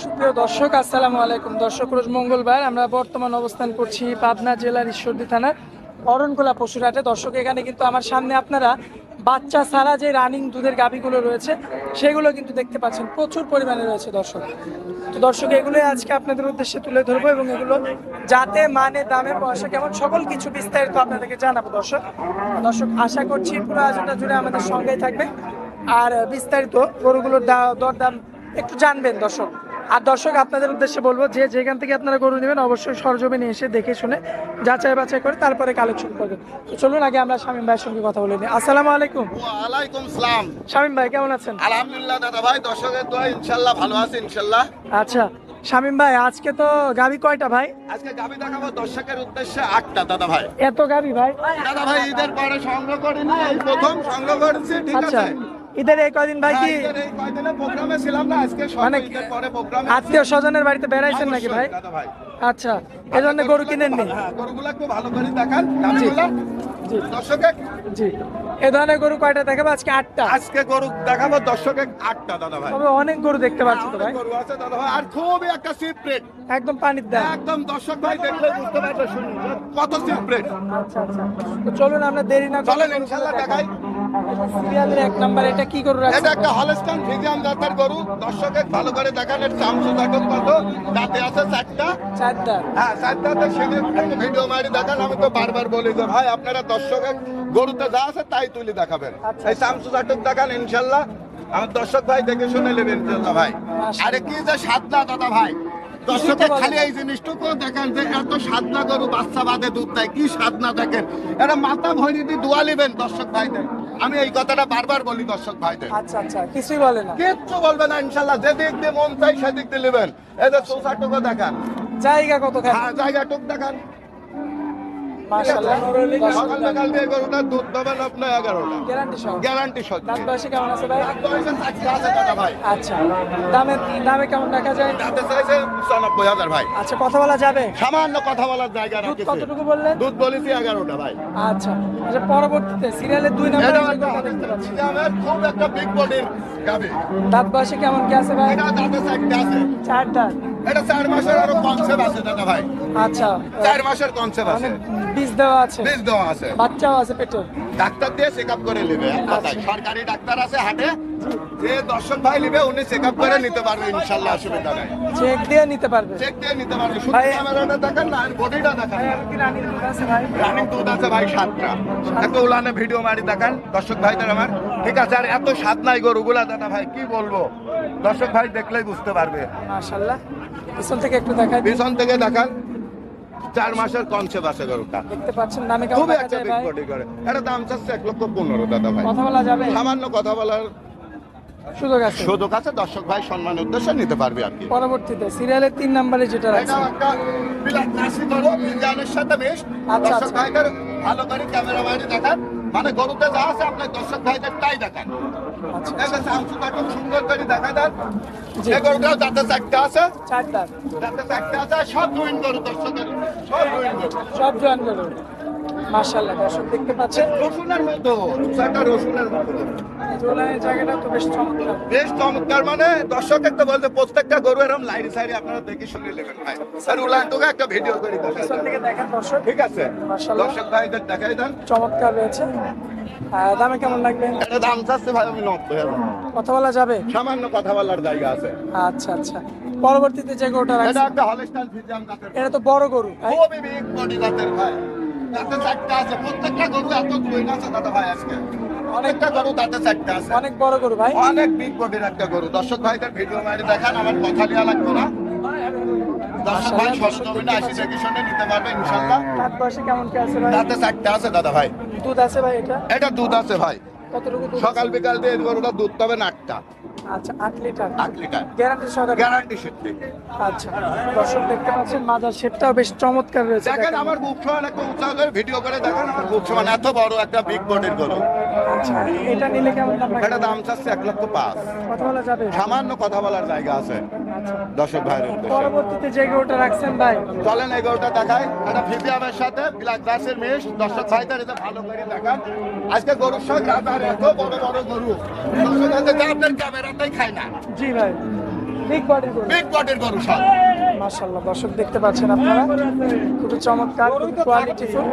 সুপ্রিয় দর্শক, আসসালামু আলাইকুম। দর্শক, রোজ মঙ্গলবার আমরা বর্তমান অবস্থান করছি পাবনা জেলার ঈশ্বরদী থানার অরণখোলা পশুরহাটে। দর্শক, এখানে কিন্তু আমার সামনে আপনারা বাচ্চা ছাড়া যে রানিং দুধের গাভীগুলো রয়েছে সেগুলো কিন্তু দেখতে পাচ্ছেন, প্রচুর পরিমাণে রয়েছে দর্শক। তো দর্শক, এগুলোই আজকে আপনাদের উদ্দেশ্যে তুলে ধরবো এবং এগুলো যাতে মানে দামে পয়সা কেমন সকল কিছু বিস্তারিত আপনাদেরকে জানাবো। দর্শক দর্শক আশা করছি পুরো আয়োজনটা জুড়ে আমাদের সঙ্গেই থাকবে আর বিস্তারিত গরুগুলোর দরদাম একটু জানবেন দর্শক। আর দর্শক, আপনাদের উদ্দেশ্যে বলবো যে যেখান থেকে আপনারা গরু নেবেন অবশ্যই সরজমিনে এসে দেখে শুনে যাচাই বাছাই করে তারপরে কালেকশন করবেন। তো চলুন আগে আমরা শামীম ভাইয়ের সঙ্গে কথা বলে নিই। আসসালামু আলাইকুম। ওয়ালাইকুম সালাম। শামীম ভাই কেমন আছেন? আলহামদুলিল্লাহ দাদা ভাই, দর্শকের দোয়া ইনশাআল্লাহ ভালো আছে ইনশাআল্লাহ। আচ্ছা শামীম ভাই, আজকে তো গাভী কয়টা ভাই? আজকে গাবি দেখাবো দর্শকের উদ্দেশ্যে 8টা দাদা ভাই। এত গাভী ভাই? দাদা ভাই ঈদের পরে সংগ্রহ করিনি, এই প্রথম সংগ্রহ করেছি। ঠিক আচ্ছা, আছে, ঈদের এই কয়দিন ভাই কি ঈদের এই কয়দিনে প্রোগ্রামে ছিলাম না, আজকে মানে ঈদের পরে প্রোগ্রামে আত্মীয় স্বজনের বাড়িতে বেড়াইছেন নাকি ভাই? দাদা ভাই। আচ্ছা, এই জন্য গরু কিনেননি? হ্যাঁ, গরুগুলো একটু ভালো করে দেখান গাবিগুলো জি দর্শকের। জি, এই ধরনের গরু কয়টা দেখাবো আজকে? 8টা। আজকে গরু দেখাবো দর্শকের 8টা দাদা ভাই। তবে অনেক গরু দেখতে পাচ্ছি তো ভাই, অনেক গরু আছে দাদা ভাই, আর খুবই একটা সিপ্রেট, একদম পানির দাম। একদম দর্শক ভাই দেখলে বুঝতে পারবে, শুনুন কত সিপ্রেট। আচ্ছা আচ্ছা, তো চলুন আমরা দেরি না করে চলেন ইনশাআল্লাহ দেখাই। সিরিয়ালের 1 নাম্বার এটা কি গরু রাখছেন? এটা একটা হলস্টাইন ফ্রিজিয়ান জাতের গরু, দর্শকের ভালো করে দেখান। এর চামচু জাতক কত, দাঁতে আছে 4টা। 4টা। হ্যাঁ 4টাতে সেদিন একটা ভিডিও মারি দেখান। আমি তো বারবার বলি যে ভাই আপনারা দর্শকের গরুতে যা আছে তাই তুলি দেখাবেন। আচ্ছা। এই চামচু জাতক দেখান ইনশাআল্লাহ, আমার দর্শক ভাই দেখে শুনে নেবেন ইনশাআল্লাহ ভাই। আরে কি যে সাদনা দাদা ভাই, দর্শকের খালি এই জিনিসটুকু দেখেন যে এত সাদনা গরু বাচ্চা বাদে দুধ দেয়, কি সাদনা দেখেন। এরা মাথা ভরি দিয়ে দোয়া নেবেন দর্শক ভাইদের। আমি এই কথাটা বারবার বলি দর্শক ভাইদের। আচ্ছা আচ্ছা, কিছুই বলে না? কিচ্ছু বলবে না ইনশাআল্লাহ, যেদিক দিয়ে মন চাই সেদিক দিয়ে নেবেন। এই যে চৌসাটুকু দেখান, জায়গা কত খায়? হ্যাঁ জায়গাটুক দেখান। মাশাআল্লাহ, সকাল সকাল দিয়ে গরুটা দুধ দেবেন আপনার 11টা, গ্যারান্টি সহ। গ্যারান্টি সহ। দাঁত বয়সে কেমন আছে ভাই? আছে দাদা ভাই, আচ্ছা, দামে কেমন রাখা যায়? দাঁতে চাইছে 95,000 ভাই। আচ্ছা, কথা বলা যাবে? সামান্য কথা বলার জায়গা দুধ রাখছে। কতটুকু বললেন? দুধ বলেছি 11টা ভাই। আচ্ছা, আচ্ছা, পরবর্তীতে সিরিয়ালের 2 এটা নাম্বার একটা দেখতে পাচ্ছি। আমার খুব একটা বিগ বডির গাবি। দাঁত বয়সে কেমন কি আছে ভাই? এটা দাঁতে চারটে আছে। 4 দাঁত। এটা 4 মাসের আরো কনসেপ্ট আছে দাদা ভাই। আচ্ছা, 4 মাসের কনসেপ্ট আছে, অনেক বীজ দেওয়া আছে, বীজ দেওয়া আছে, বাচ্চাও আছে পেটে। ডাক্তার দিয়ে চেক আপ করে নেবে। সরকারি ডাক্তার আছে হাটে, যে দর্শক ভাই নেবে উনি চেক আপ করে নিতে পারবে ইনশাআল্লাহ, অসুবিধা নাই। চেক দিয়ে নিতে পারবে? চেক দিয়ে নিতে পারবে। শুধু ভাই- ক্যামেরাটা দেখান না, বডিটা দেখান। ভাই, আর কি রানিং দুধ আছে ভাই? রানিং দুধ আছে ভাই 7টা। এত উলানে ভিডিও মারি দেখান দর্শক ভাইদের আমার। ঠিক আছে, আর এত স্বাদ নাই গরুগুলা দাদা ভাই, কি বলবো, দর্শক ভাই দেখলেই বুঝতে পারবে। মাশাআল্লাহ, পিছন থেকে একটু দেখাই দিন। পিছন থেকে দেখান, 4 মাসের কনসেপ্ট আছে গরুটা। দেখতে পাচ্ছেন দামে কেমন খুবই রাখা একটা যায় বিগ ভাই? বডি করে। এটা দাম চাচ্ছে 1,15,000 দাদা ভাই। কথা বলা যাবে? সামান্য কথা বলার সুযোগ আছে? সুযোগ আছে, দর্শক ভাই সম্মানের উদ্দেশ্যে নিতে পারবে আর কি। পরবর্তীতে সিরিয়ালের 3 নাম্বারে যেটা এটা রাখছে, একটা বিলাত রাশি গরু, মিজানের সাথে মিশ। আচ্ছা, দর্শক আচ্ছা। ভাইদের ভালো করে ক্যামেরা বাইরে দেখান, মানে গরুতে যা আছে আপনার দর্শক ভাইদের তাই দেখান। আচ্ছা, দেখেন সামসুটা খুব সুন্দর করে দেখা দেন। জি। এই গরুটাও দাঁতে 4টা আছে, 4 দাঁত, দাঁতে 4টা আছে, আর সব রুইন গরু দর্শকের, সব রুইন গরু। সব জয়েন করো। মাশাআল্লাহ, দর্শক দেখতে পাচ্ছেন রসুনের মতো, রূপসাটা রসুনের মতো। জোলানের জায়গাটা তো বেশ চমৎকার। বেশ চমৎকার, মানে দর্শকের তো বলতে প্রত্যেকটা গরু এরকম লাইন সাইডে আপনারা দেখে শুনে নেবেন ভাই। আর উলানটুকু একটা ভিডিও করে দেখান। পিছন থেকে দেখেন দর্শক, ঠিক আছে, মাশাআল্লাহ। দর্শক ভাইদের দেখাই দেন। চমৎকার রয়েছে। দামে কেমন লাগবে? এটা দাম চাচ্ছে ভাই আমি 90,000। কথা বলা যাবে? সামান্য কথা বলার জায়গা আছে। আচ্ছা আচ্ছা, পরবর্তীতে যে গরুটা এটা রাখছে একটা হলস্টাইন ফ্রিজিয়ান জাতের, এটা তো বড় গরু ভাই। খুবই বিগ বডি জাতের ভাই। দাঁতে 4টা আছে, প্রত্যেকটা গরু এত দুই আছে দাদা ভাই। আজকে অনেকটা গরু দাঁতে 4টা আছে, অনেক বড় গরু ভাই। অনেক বিগ বডির একটা গরু। দর্শক ভাইদের ভিডিও মারি দেখান, আমার কথা লিয়া লাগবে না। দর্শক ভাই সরজমিনে আসি দেখে শুনে নিতে পারবে ইনশাআল্লাহ। দাঁত বয়সে কেমন কি আছে ভাই? দাঁতে 4টা আছে দাদা ভাই। দুধ আছে ভাই এটা? এটা দুধ আছে ভাই, কতটুকু দুধ? সকাল বিকাল দিয়ে এই গরুটা দুধ পাবে 8টা, আচ্ছা, 8 লিটার 8 লিটার গ্যারান্টি সহকারে? গ্যারান্টি সত্যি। আচ্ছা, দর্শক দেখতে পাচ্ছেন মাজার শেপটাও বেশ চমৎকার রয়েছে। দেখেন আমার বুক সমান একটা উঁচা করে ভিডিও করে দেখেন, আমার বুক সমান এত বড় একটা বিগ বডির গরু। আচ্ছা, এটা নিলে কেমন দাম এটা লাগবে? দাম চাচ্ছে 1,05,000। কথা বলা যাবে? সামান্য কথা বলার জায়গা আছে আচ্ছা, দর্শক ভাইয়ের উদ্দেশ্যে। পরবর্তীতে যে গরুটা রাখছেন ভাই, চলেন এই গরুটা দেখাই। এটা ফিজিয়ামের সাথে ব্ল্যাক গ্লাসের মিশ। দর্শক ভাইদের এটা ভালো করে দেখান। আজকে গরুর সঙ্গে এত বড় বড় গরু দর্শক ভাইদের আপনার ক্যামেরাটাই খায় না। জি ভাই। বিগ বডির গরু। বিগ বডির গরু সব। মাশাআল্লাহ, দর্শক দেখতে পাচ্ছেন আপনারা, খুবই চমৎকার, খুবই কোয়ালিটিফুল।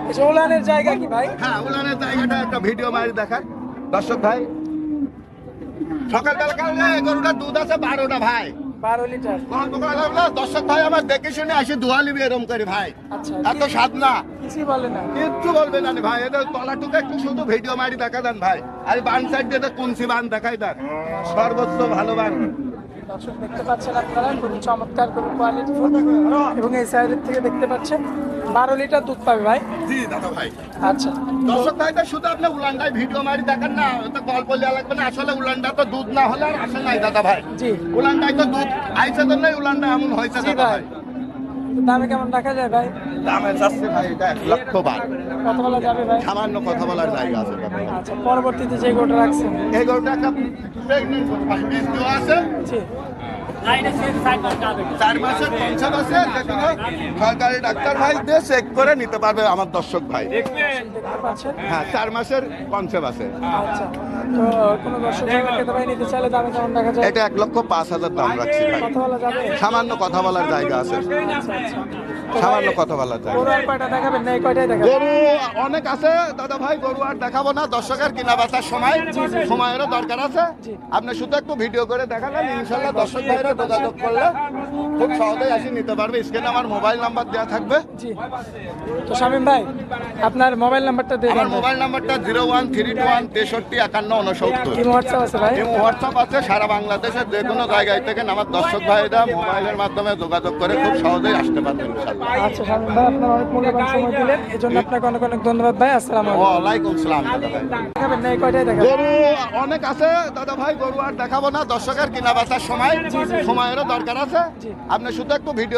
এই যে উলানের জায়গা কি ভাই? হ্যাঁ, উলানের জায়গাটা একটা ভিডিও মারি দেখান দর্শক ভাই। সকালবেলা এই গরুটার দুধ আছে 12টা ভাই, 12 লিটার। দর্শক ভাই আমার দেখে শুনে আসে দোয়া নিবি এরম করে ভাই। আচ্ছা, এত স্বাদ না, কিছু বলে না। কিচ্ছু বলবে না ভাই। এটা তলাটুকু একটু শুধু ভিডিও মারি দেখা দেন ভাই। আর বান সাইড দিয়ে কুনসি বান দেখাই দেন, সর্বোচ্চ ভালো বান। দর্শক দেখতে পাচ্ছেন আপনারা, খুবই চমৎকার, খুবই কোয়ালিটিফুল। এবং এই সাইডের থেকে দেখতে পাচ্ছেন 12 লিটার দুধ পাবে ভাই। জি দাদা ভাই। আচ্ছা, দর্শক ভাই তো শুধু আপনি উলানটাই ভিডিও মারি দেখেন না, তো গল্প দেওয়া লাগবে না। আসলে উলানটা তো দুধ না হলে আর আসে নাই দাদা ভাই। জি। উলানটাই তো দুধ আইসে জন্যই উলানটা এমন হয়েছে জি দাদা ভাই। ভাই। দামে কেমন রাখা যায় ভাই? দামে যাচ্ছে ভাই এটা 1 লক্ষ বার। কত বলা যাবে ভাই? সামান্য কথা বলার জায়গা আছে দাদা ভাই। আচ্ছা, পরবর্তীতে যে গোটা রাখছেন। এই গরুটা একটা প্রেগনেন্ট গরু ভাই, বীজ দেওয়া আছে। জি। 4 মাসের কনসেপ্ট আছে, যেগুলো সরকারি ডাক্তার ভাই দিয়ে চেক করে নিতে পারবে আমার দর্শক ভাই। দেখতে পাচ্ছেন। হ্যাঁ, 4 মাসের কনসেপ্ট আছে। আচ্ছা, তো কোনো দর্শক খেতে ভাই নিতে চাইলে দামে কেমন রাখা যায়? এটা 1,05,000 দাম রাখছি ভাই। কত বলা যাবে? সামান্য কথা বলার জায়গা আছে, আচ্ছা, আচ্ছা। তো সামান্য ভাই, কথা বলার জায়গা। গরু আর কয়টা দেখাবেন না এই কয়টাই দেখাবেন? গরু অনেক আছে দাদা ভাই, গরু আর দেখাবো না। দর্শকের কিনা বেচার সময়, সময়েরও দরকার আছে। জি। আপনি শুধু একটু ভিডিও করে দেখালেন, ইনশাল্লাহ দর্শক ভাইরা যোগাযোগ করলে খুব সহজেই আসি নিতে পারবে। স্ক্রিনে আমার মোবাইল নাম্বার দেওয়া থাকবে। জি। তো শামীম ভাই, আপনার মোবাইল নাম্বারটা দিয়ে আমার দেন। মোবাইল নাম্বারটা 01321 কি হোয়াটসঅ্যাপ আছে ভাই? হোয়াটসঅ্যাপ আছে। সারা বাংলাদেশের যে কোনো জায়গায় থেকে আমার দর্শক ভাইরা মোবাইলের মাধ্যমে যোগাযোগ করে খুব সহজেই আসতে পারবে ইনশাল্লাহ। আচ্ছা শামীম ভাই, আপনার অনেক মূল্যবান সময় দিলেন, এজন্য আপনাকে অনেক অনেক ধন্যবাদ ভাই। আসসালামু আলাইকুম। ওয়ালাইকুম সালাম দাদা ভাই। দেখাবেন না এই কয়টাই দেখাবেন? গরু অনেক আছে দাদা ভাই, গরু আর দেখাবো না। দর্শকের কিনা বেচার সময়, সময়েরও দরকার আছে। জি। আপনি শুধু একটু ভিডিও